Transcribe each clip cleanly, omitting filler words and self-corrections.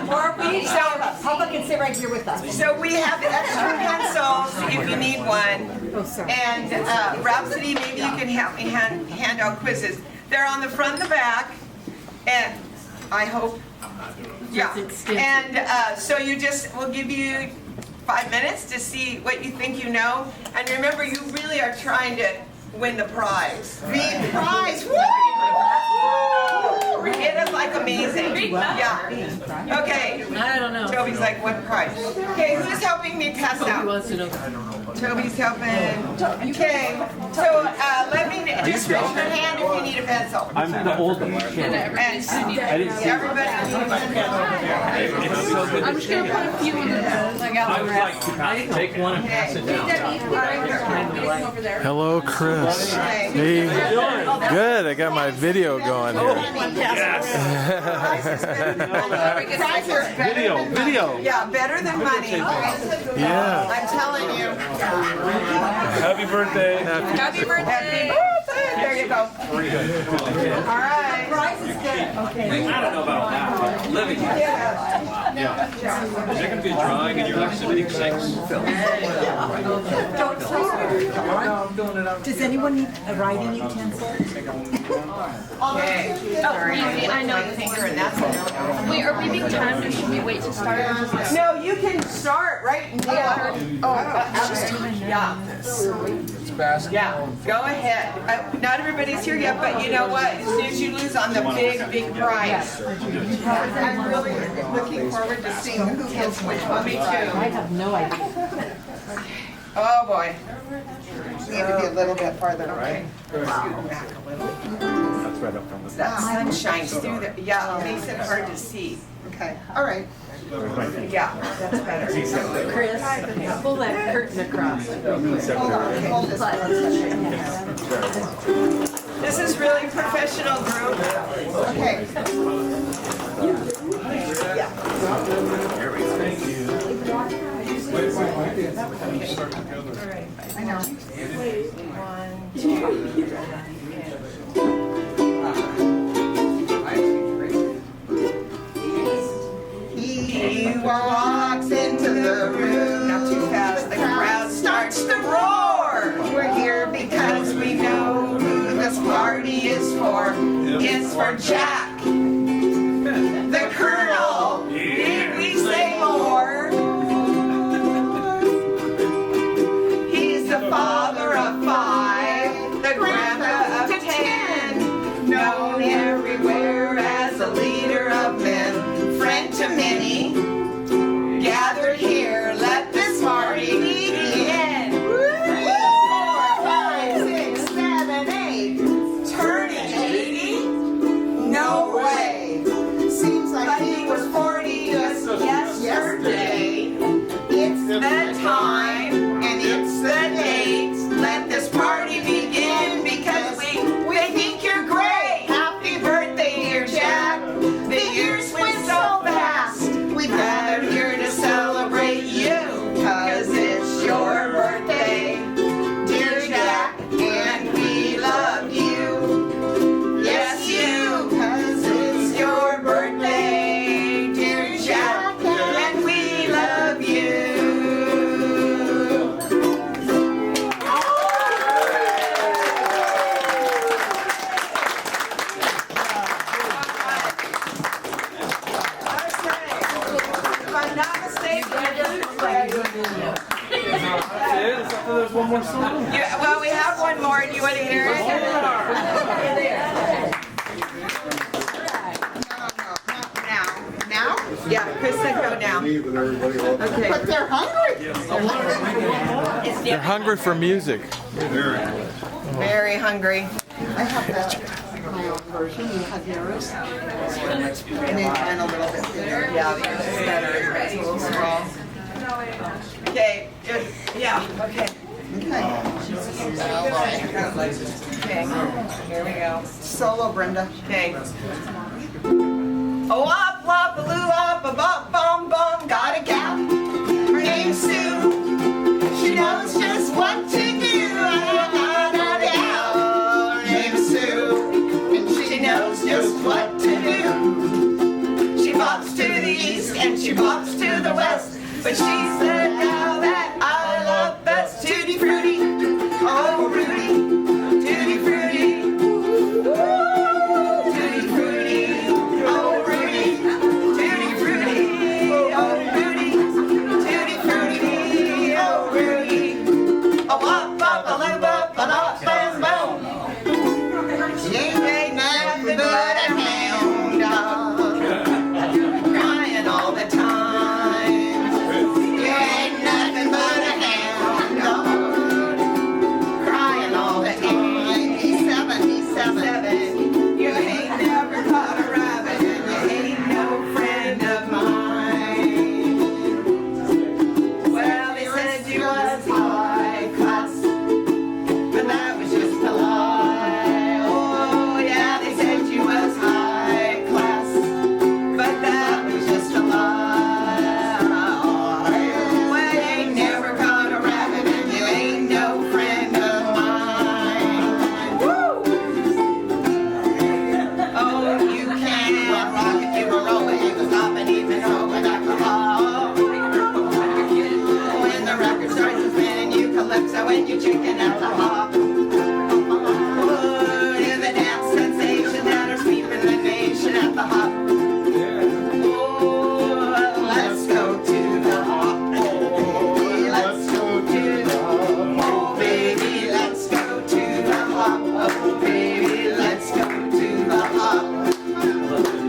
Or we need public can sit right here with us. So we have extra pencils if you need one. Oh, sorry. And Rhapsody, maybe you can help me hand out quizzes. They're on the front and the back, and I hope, yeah. And so we'll give you 5 minutes to see what you think you know. And remember, you really are trying to win the prize. The prize! Woo! It is like amazing. Yeah. Okay. I don't know. Toby's like, what prize? Okay, who's helping me pass out? Who wants to know? Toby's helping. Okay, so let me just raise your hand if you need a pencil. I'm the oldest. And I didn't see everybody needs a pencil. It's so good. I'm just gonna put a few in the I got I was like, I take one and pass it down. over there. Hello, Chris. Hey, good. I got my video going here. Video. Yeah, better than money. Yeah. I'm telling you. Happy birthday. Happy birthday. There you go. All right. Price is good. Okay. I don't know about that, but living it. Yeah. Is there going to be a drawing and you're like submitting 6? Don't Does anyone need a writing utensil? Okay. Sorry. I know the finger and that's a no. Wait, are we being timed or should we wait to start? No, you can start right now. Yeah. Yeah, go ahead. Not everybody's here yet, but you know what? As soon as you lose on the big prize. I'm really looking forward to seeing who gets which one. Me too. I have no idea. Oh boy. Need to be a little bit farther away. Scoot back a little. That's right up from the That sun shines through the, yeah, it makes it hard to see. Okay, all right. Yeah, that's better. Chris, pull that curtain across. Hold on, hold this. This is really professional group. Okay. Yeah. I know. 1, 2, 3. He walks into the room. Not too fast. The crowd starts to roar. We're here because we know who this party is for. It's for Jack, the Colonel. Need we say more? He's the father of 5, the grandpa of 10, known everywhere as a leader of men, friend to many. Gathered here, let this party begin. 3, 4, 5, 6, 7, 8, turning 80? No way. Seems like he was 40 just yesterday. It's the time and it's the date. Let this party begin because we think you're great. Happy birthday, dear Jack. The years went so fast. We gathered here to celebrate you, cause it's your birthday, dear Jack, and we love you. Yes, you, cause it's your birthday, dear Jack, and we love you. If I'm not mistaken, There's one more song. yeah, well, we have one more. Do you want to hear it? Now? Yeah, Chris said go now. Okay. But they're hungry. They're hungry for music. Very hungry. I have that. My own version. You have yours. And then mine a little bit bigger. Yeah, yours is better. It's a little small. Okay. Yeah. Okay. Okay. Here we go. Solo, Brenda. Okay. Oh, up, lop, a loo, up, a bop, bum, bum. Got a gal. Her name's Sue. She knows just what to do. Got a gal. Her name's Sue. And she knows just what to do. She bops to the She said, now that I love best Tutti Frutti. Oh, Rudy, Tutti Frutti. Tutti Frutti. Oh, Rudy, Tutti Frutti. Oh, Rudy, Tutti Frutti. Oh, Rudy. A wop, bop, a loo, bop, a lop, bam, boom. She ain't nothing but a hound dog, crying all the time. You ain't nothing but a hound dog, crying all the time. He's 77. You ain't never caught a rabbit, and you ain't no friend of mine. Well, they said you was high class, but that was just a lie. Oh, yeah, they said you was high class, but that was just a lie. Well, you ain't never caught a rabbit, and you ain't no friend of mine. Woo! Oh, you can't rock if you were rolling, you can stop and even open alcohol. When the record starts to spin, you calypso and you chicken at the hop. Oh, you're the dance sensation that are sweeping the nation at the hop. Oh, let's go to the hop. Oh, let's go to the hop. Oh, baby, let's go to the hop. Oh, baby, let's go to the hop.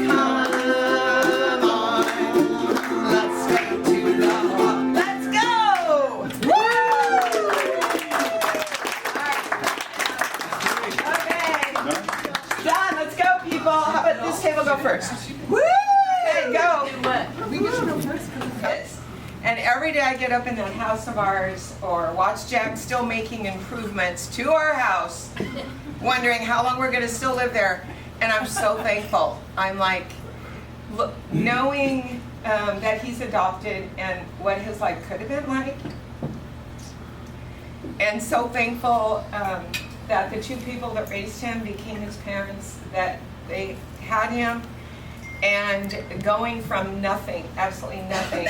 Come on, let's go to the hop. Let's go! Woo! Okay. Done, let's go, people. How about this table go first? Woo! Okay, go. Yes. And every day I get up in that house of ours or watch Jack still making improvements to our house, wondering how long we're going to still live there. And I'm so thankful. I'm like, look, knowing that he's adopted and what his life could have been like. And so thankful that the two people that raised him became his parents, that they had him, and going from nothing, absolutely nothing,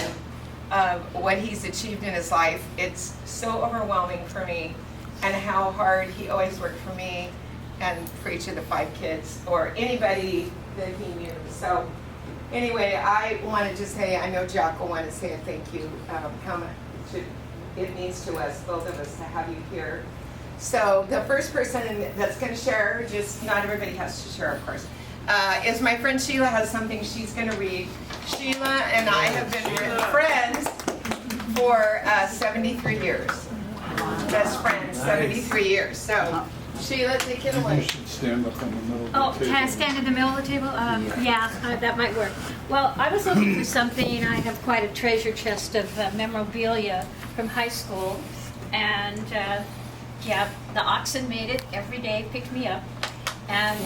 of what he's achieved in his life, it's so overwhelming for me, and how hard he always worked for me and for each of the 5 kids, or anybody that he knew. So anyway, I wanted to say, I know Jack will want to say a thank you, how much it means to us, both of us, to have you here. So the first person that's going to share, just not everybody has to share, of course, is my friend Sheila. Has something she's going to read. Sheila and I have been friends for 73 years. Best friends, 73 years. So Sheila, take it away. You should stand up in the middle of the Oh, table. can I stand in the middle of the table? Yeah, that might work. Well, I was looking for something. I have quite a treasure chest of memorabilia from high school. And yeah, the oxen made it every day, picked me up, and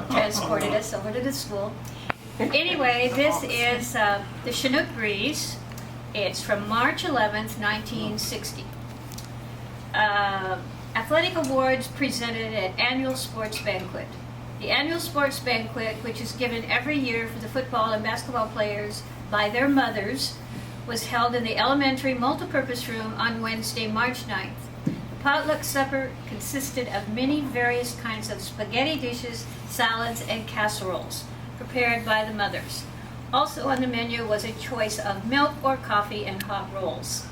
transported us over to the school. Anyway, this is the Chinook Breeze. It's from March 11th, 1960. Athletic awards presented at annual sports banquet. The annual sports banquet, which is given every year for the football and basketball players by their mothers, was held in the elementary multipurpose room on Wednesday, March 9th. The potluck supper consisted of many various kinds of spaghetti dishes, salads, and casseroles prepared by the mothers. Also on the menu was a choice of milk or coffee and hot rolls.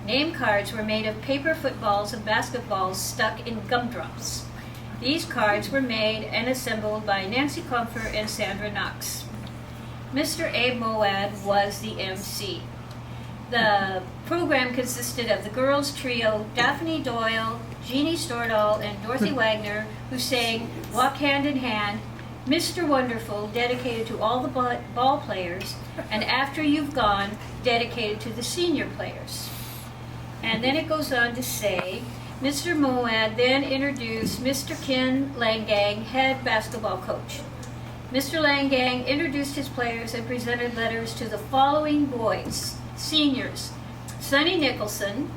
Name cards were made of paper footballs and basketballs stuck in gumdrops. These cards were made and assembled by Nancy Comfort and Sandra Knox. Mr. Abe Moad was the MC. The program consisted of the girls trio Daphne Doyle, Jeannie Stordahl, and Dorothy Wagner, who sang Walk Hand in Hand, Mr. Wonderful, dedicated to all the ball players, and After You've Gone, dedicated to the senior players. And then it goes on to say, Mr. Moad then introduced Mr. Ken Langang, head basketball coach. Mr. Langang introduced his players and presented letters to the following boys, seniors: Sonny Nicholson,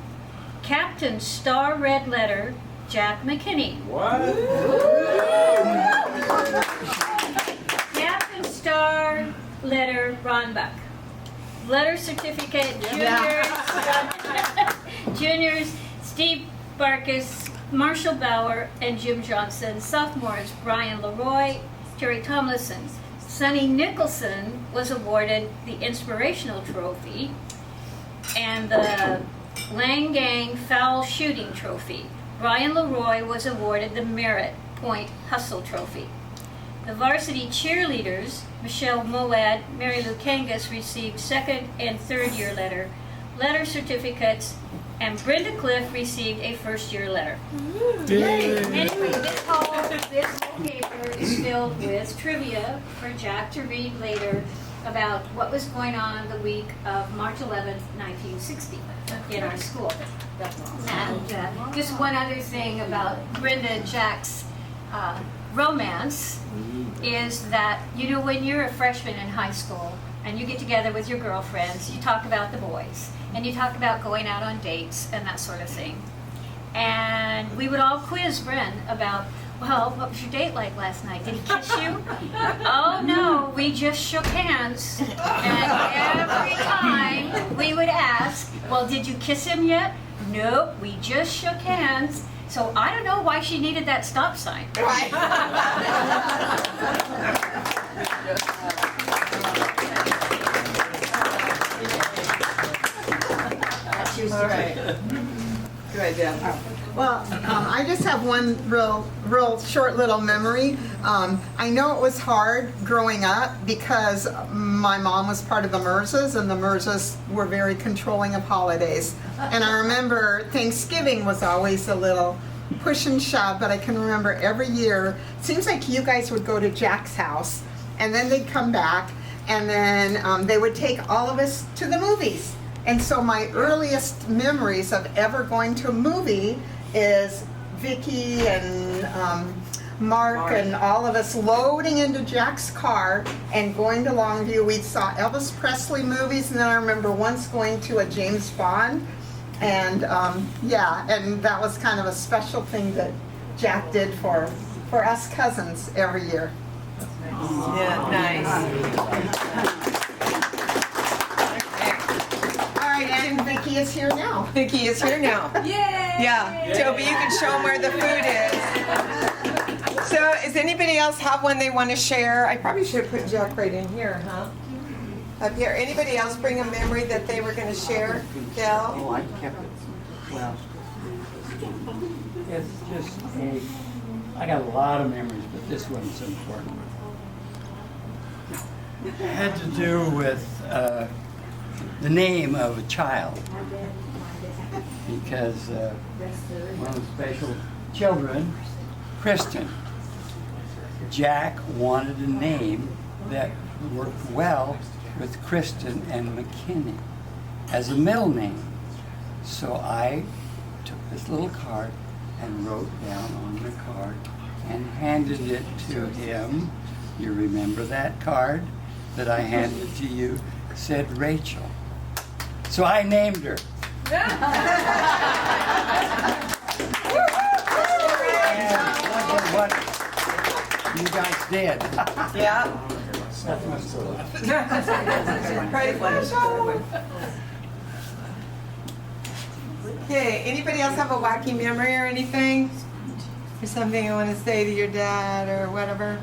Captain Star Red Letter, Jack McKinney. What? Captain Star Letter, Ron Buck. Letter certificate, juniors, Steve Barkus, Marshall Bauer, and Jim Johnson. Sophomores, Brian Leroy, Terry Tomlinson. Sonny Nicholson was awarded the Inspirational Trophy and the Lang Gang Foul Shooting Trophy. Brian Leroy was awarded the Merit Point Hustle Trophy. The varsity cheerleaders, Michelle Moad, Mary Lou Kangas, received second and third year letter certificates, and Brenda Cliff received a first year letter. Anyway, this whole paper is filled with trivia for Jack to read later about what was going on the week of March 11th, 1960 in our school. And just one other thing about Brenda and Jack's romance is that, you know, when you're a freshman in high school and you get together with your girlfriends, you talk about the boys and you talk about going out on dates and that sort of thing. And we would all quiz Bren about, well, what was your date like last night? Did he kiss you? Oh no, we just shook hands. And every time we would ask, well, did you kiss him yet? Nope, we just shook hands. So I don't know why she needed that stop sign. Right. All right. Good, yeah. Well, I just have one real short little memory. I know it was hard growing up because my mom was part of the Merzas, and the Merzas were very controlling of holidays. And I remember Thanksgiving was always a little push and shove, but I can remember every year, it seems like you guys would go to Jack's house, and then they'd come back, and then they would take all of us to the movies. And so my earliest memories of ever going to a movie is Vicky and Mark and all of us loading into Jack's car and going to Longview. We saw Elvis Presley movies, and then I remember once going to a James Bond. And yeah, and that was kind of a special thing that Jack did for us cousins every year. Yeah, nice. All right, and Vicky is here now. Vicky is here now. Yay! Yeah, Toby, you can show them where the food is. So, does anybody else have one they want to share? I probably should have put Jack right in here, huh? Up here. Anybody else bring a memory that they were going to share? Gail? Oh, I kept it. Well, it's just I got a lot of memories, but this one's important. It had to do with the name of a child, because one of the special children, Kristen, Jack wanted a name that worked well with Kristen and McKinney as a middle name. So I took this little card and wrote down on the card and handed it to him. You remember that card that I handed to you? It said Rachel. So I named her. And look at what you guys did. Yeah. That's my story. Okay, anybody else have a wacky memory or anything? Or something you want to say to your dad or whatever?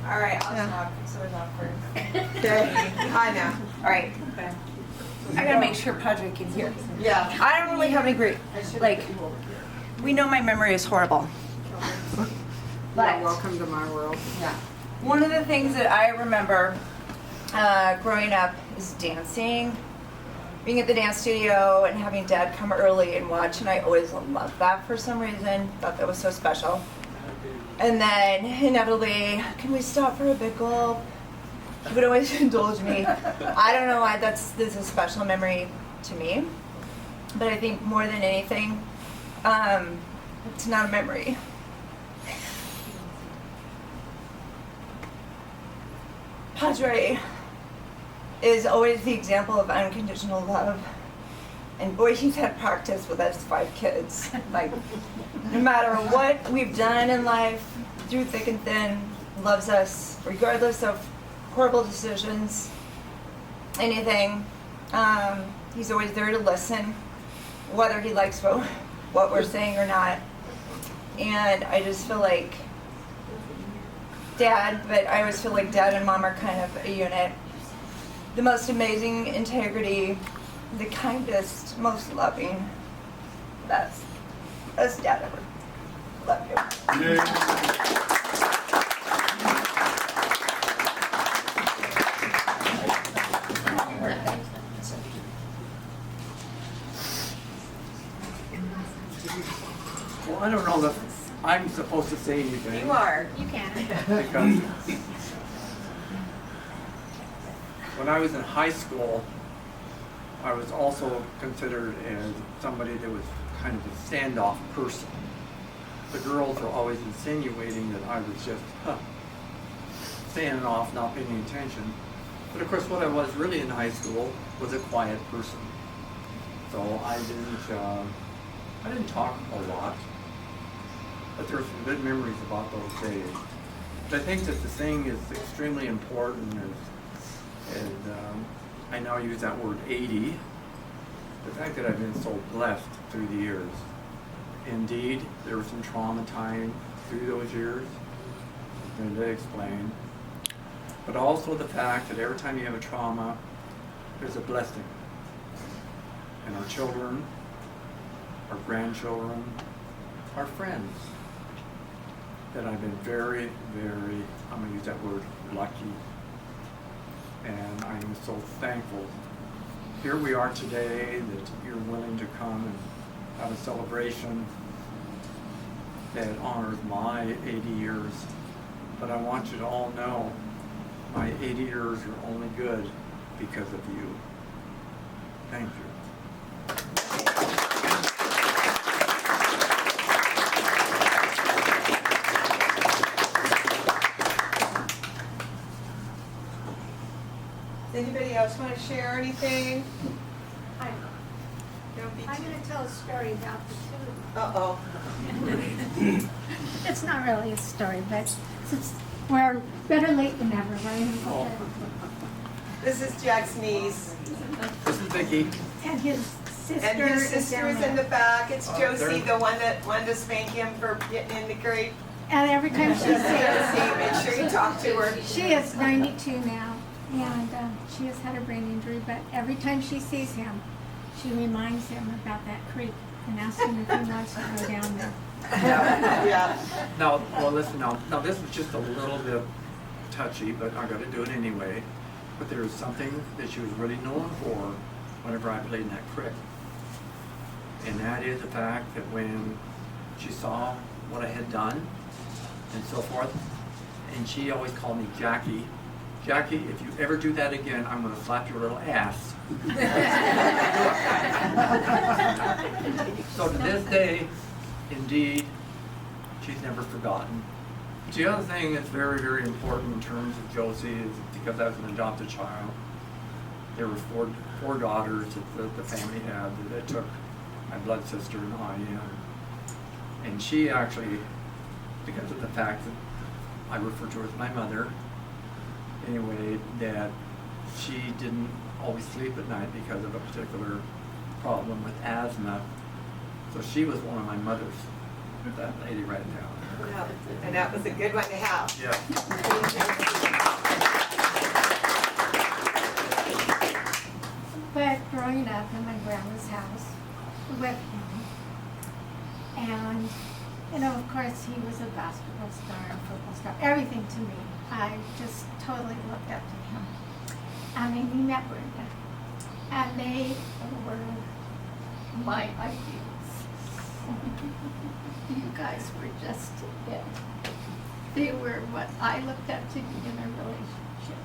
All right, I'll Yeah. talk. So it's awkward. Okay, I know. All right. I gotta make sure Padre can hear. Yeah. I don't really have any great, like, we know my memory is horrible. But Welcome to my world. yeah. One of the things that I remember growing up is dancing, being at the dance studio and having Dad come early and watch, and I always loved that for some reason. Thought that was so special. And then inevitably, can we stop for a big gulp? He would always indulge me. I don't know why this is a special memory to me, but I think more than anything, it's not a memory. Padre is always the example of unconditional love. And boy, he's had practice with us 5 kids. Like, no matter what we've done in life, through thick and thin, loves us regardless of horrible decisions. anything. He's always there to listen, whether he likes what we're saying or not. And I just feel like Dad, but I always feel like Dad and Mom are kind of a unit. The most amazing integrity, the kindest, most loving, best Dad ever. Love you. Well, I don't know if I'm supposed to say anything. You are. You can. Because when I was in high school, I was also considered as somebody that was kind of a standoff person. The girls were always insinuating that I was just standing off, not paying any attention. But of course, what I was really in high school was a quiet person. So I didn't talk a lot. But there are some good memories about those days. But I think that the thing is extremely important is I now use that word 80. The fact that I've been so blessed through the years. Indeed, there was some trauma time through those years, as Linda explained. But also the fact that every time you have a trauma, there's a blessing. And our children, our grandchildren, our friends, that I've been very, very, I'm going to use that word, lucky. And I am so thankful. Here we are today that you're willing to come and have a celebration that honors my 80 years. But I want you to all know my 80 years are only good because of you. Thank you. Does anybody else want to share anything? I'm going to tell a story about the two. Uh-oh. It's not really a story, but since we're better late than never, right? This is Jack's niece. This is Vicki. And his sister, And his sister is in the back. It's Josie, there. the one that wanted to spank him for getting in the grave. And every time she Josie, sees make sure you talk to her. she is 92 now, and she has had a brain injury, but every time she sees him, she reminds him about that creek and asks him if he wants to go down there. Yeah. Now, well, listen, now this is just a little bit touchy, but I got to do it anyway. But there was something that she was really known for whenever I played in that creek. And that is the fact that when she saw what I had done and so forth, and she always called me Jackie. Jackie, if you ever do that again, I'm going to slap your little ass. So to this day, indeed, she's never forgotten. The other thing that's very, very important in terms of Josie is because I was an adopted child, there were four daughters that the family had that took my blood sister and I in. And she actually, because of the fact that I refer to her as my mother, anyway, that she didn't always sleep at night because of a particular problem with asthma. So she was one of my mothers, that lady right now. Wow. And that was a good one to have. Yeah. But growing up in my grandma's house with him, and of course he was a basketball star, a football star, everything to me. I just totally looked up to him. And then he met Brenda, and they were my ideals. You guys were just it. They were what I looked up to in a relationship.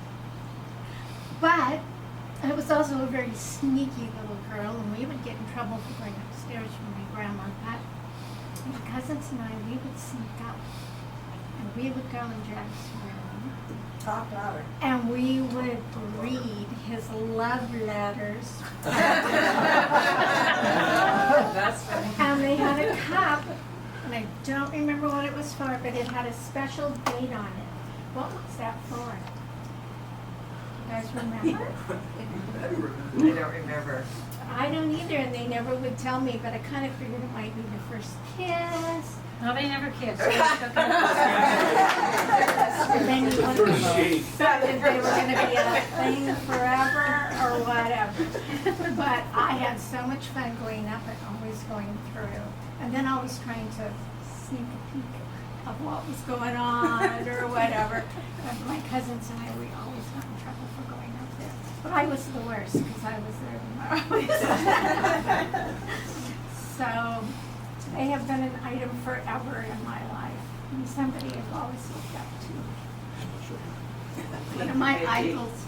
But I was also a very sneaky little girl, and we would get in trouble for going upstairs from my grandma. But my cousins and I, we would sneak up, and we would go in Jack's room. Talk louder. And we would read his love letters. That's funny. And they had a cup, and I don't remember what it was for, but it had a special date on it. What was that for? guys remember? I don't remember. I don't either, and they never would tell me, but I kind of figured it might be the first kiss. No, they never kissed. And then you wouldn't know that they were going to be a thing forever or whatever. But I had so much fun growing up and always going through, and then always trying to sneak a peek of what was going on or whatever. And my cousins and I, we always got in trouble for going up there. But I was the worst because I was there the most. So they have been an item forever in my life. And somebody I've always looked up to. One of my idols.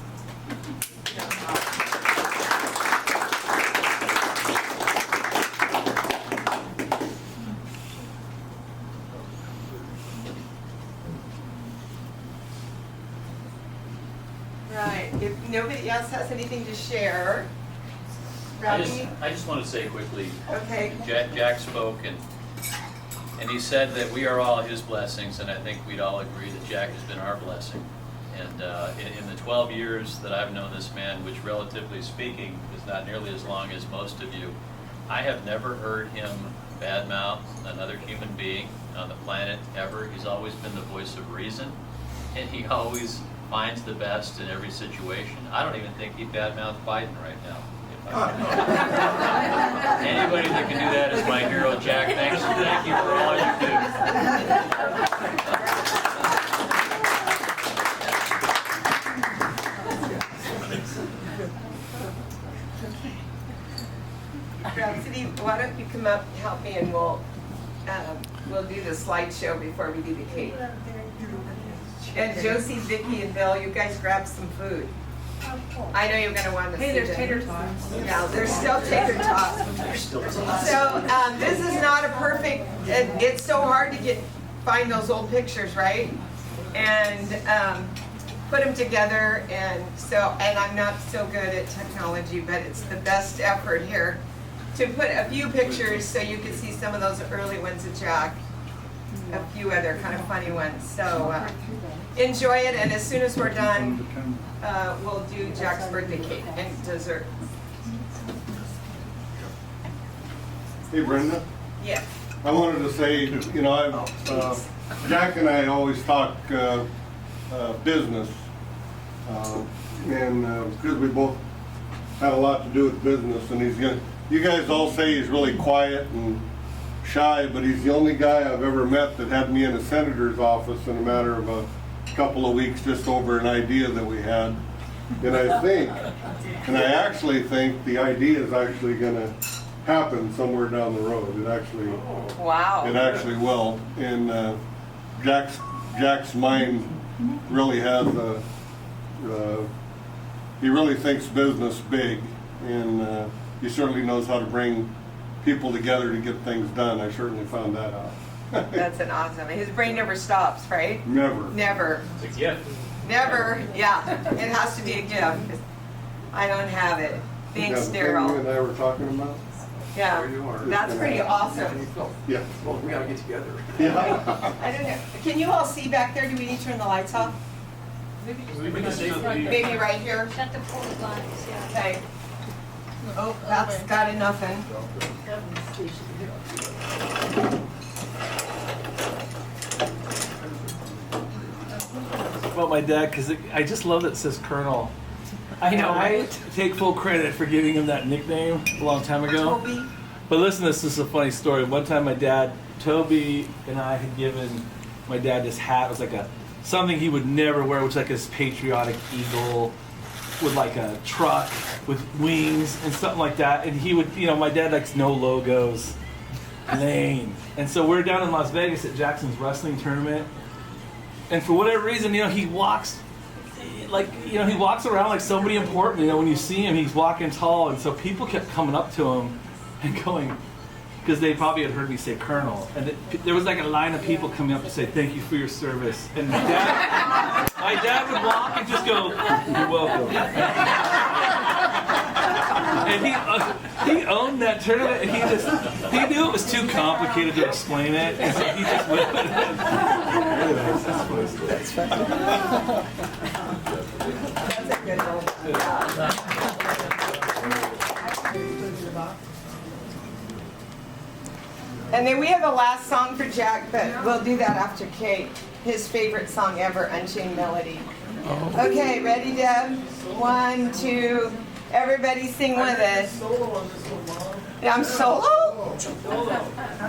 Right, if nobody else has anything to share, I Robbie? just want to say quickly, Okay. Jack spoke and he said that we are all his blessings, and I think we'd all agree that Jack has been our blessing. And in the 12 years that I've known this man, which relatively speaking is not nearly as long as most of you, I have never heard him badmouth another human being on the planet ever. He's always been the voice of reason, and he always finds the best in every situation. I don't even think he'd badmouth Biden right now. Anybody that can do that is my hero, Jack. Thank you for all you Rhapsody, why don't you come up and help me, and we'll do the slideshow before we do the cake. And Josie, Vicky, and Bill, you guys grab some food. I know you're going to want to see Hey, there's them. tater tots. Yeah, there's still tater tots. So this is not a perfect, it's so hard to find those old pictures, right? And put them together, and I'm not so good at technology, but it's the best effort here to put a few pictures so you can see some of those early ones of Jack, a few other kind of funny ones. So enjoy it, and as soon as we're done, we'll do Jack's birthday cake and dessert. Hey Brenda, Yeah. I wanted to say, you know, Jack and I always talk business, and because we both had a lot to do with business, and you guys all say he's really quiet and shy, but he's the only guy I've ever met that had me in a senator's office in a matter of a couple of weeks just over an idea that we had. And I actually think the idea is actually going to happen somewhere down the road. It actually will. And Jack's mind really has he really thinks business big, and he certainly knows how to bring people together to get things done. I certainly found that out. That's an awesome. His brain never stops, right? Never. Never. It's a gift. Never. Yeah. It has to be a gift. I don't have it. Thanks, Yeah, the thing you Daryl. and I were talking about? Yeah. That's pretty awesome. Yeah. Well, we gotta get together. Yeah. I don't know. Can you all see back there? Do we need to turn the lights off? Maybe right here? Shut the pool blinds, yeah. Okay. Oh, that's got enough in. About my dad, because I just love that it says Colonel. I know, I take full credit for giving him that nickname a long time ago. Toby. But listen, this is a funny story. One time my dad, Toby, and I had given my dad this hat. It was like something he would never wear, which was like this patriotic eagle with like a truck with wings and something like that. And he would, you know, my dad likes no logos, plain. And so we're down in Las Vegas at Jackson's wrestling tournament. And for whatever reason, you know, he walks around like somebody important. You know, when you see him, he's walking tall. And so people kept coming up to him and going, because they probably had heard me say Colonel. And there was like a line of people coming up to say, thank you for your service. And my dad would walk and just go, you're welcome. And he owned that tournament, and he knew it was too complicated to explain it, and so he just went. Anyways, that's funny. That's And then we have a last song for Jack, but we'll do that after Kate. His favorite song ever, Unchained Melody. Okay, ready, Deb? 1, 2, everybody sing with us. I'm solo?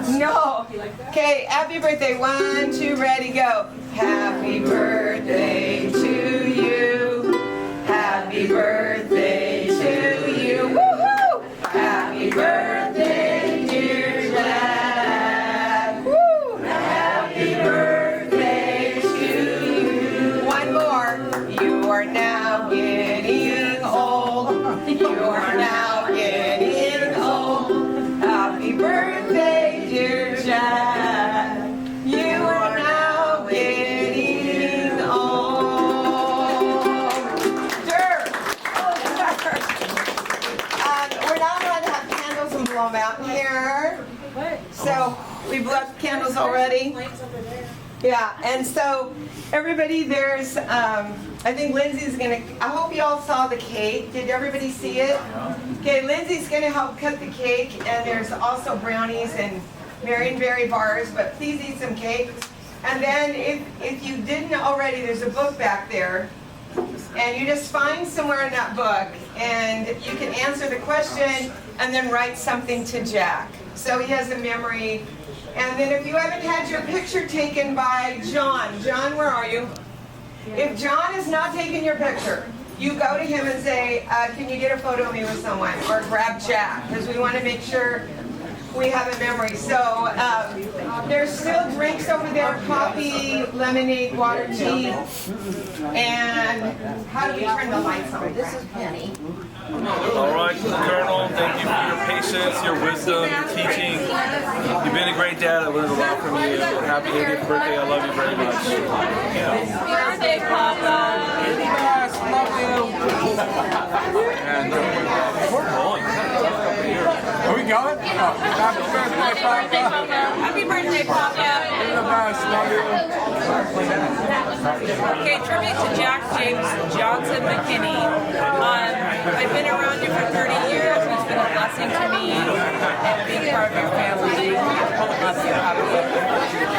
No. Okay, happy birthday. 1, 2, ready, go. Happy birthday to you. Happy birthday to you. Woohoo! Happy birthday, dear Jack. Woo! Happy birthday to you. One more. You are now getting old. You are now getting old. Happy birthday, dear Jack. You are now getting old. We're not allowed to have candles and blow them out here. So we blew out the candles already. Yeah, and so everybody, there's, I think Lindsay's gonna, I hope you all saw the cake. Did everybody see it? Okay, Lindsay's gonna help cut the cake, and there's also brownies and Marionberry bars, but please eat some cake. And then if you didn't already, there's a book back there, and you just find somewhere in that book, and you can answer the question, and then write something to Jack. So he has a memory. And then if you haven't had your picture taken by John, where are you? If John is not taking your picture, you go to him and say, can you get a photo of me with someone? Or grab Jack, because we want to make sure we have a memory. So there's still drinks over there, coffee, lemonade, water, tea. And how do we turn the lights on? This is Penny. All right, Colonel, thank you for your patience, your wisdom, your teaching. You've been a great dad. I learned a lot from you. Happy 80th birthday. I love you very much. Birthday, Papa. Love you. And we're going. Are we going? Happy birthday, Papa. Happy birthday, Papa. You're the best. Love you. Okay, tribute to Jack James Johnson McKinney. I've been around you for 30 years. It's been a blessing to me and being part of your family. Love you.